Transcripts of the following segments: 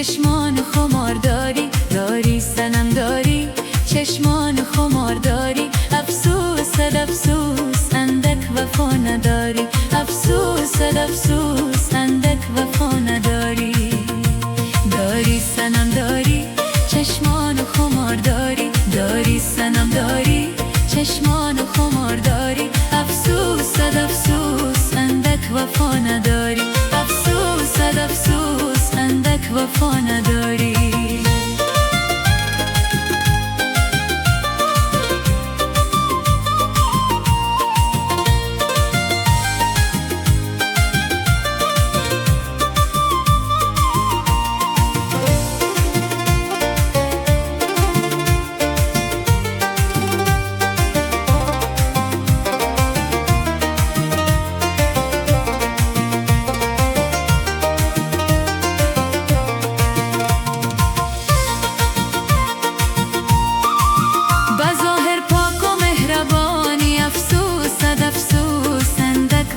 چشمان خمار داری، داری سنم داری، چشمان خمار داری. افسوس افسوس اندک وفا نداری، افسوس افسوس اندک وفا نداری. داری سنم داری، چشمان خمار داری، داری سنم داری، چشمان خمار داری. افسوس افسوس اندک وفا نداری، افسوس افسوس اندک وفا نداری.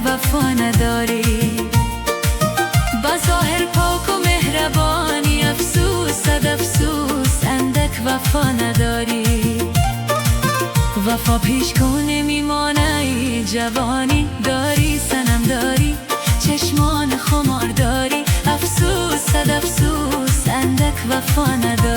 وفا نداری، بظاهر پاک و مهربانی. افسوس افسوس اندک وفا نداری. وفا پیش کنه میمانه ای جوانی. داری سنم داری، چشمان خمار داری. افسوس افسوس اندک وفا نداری.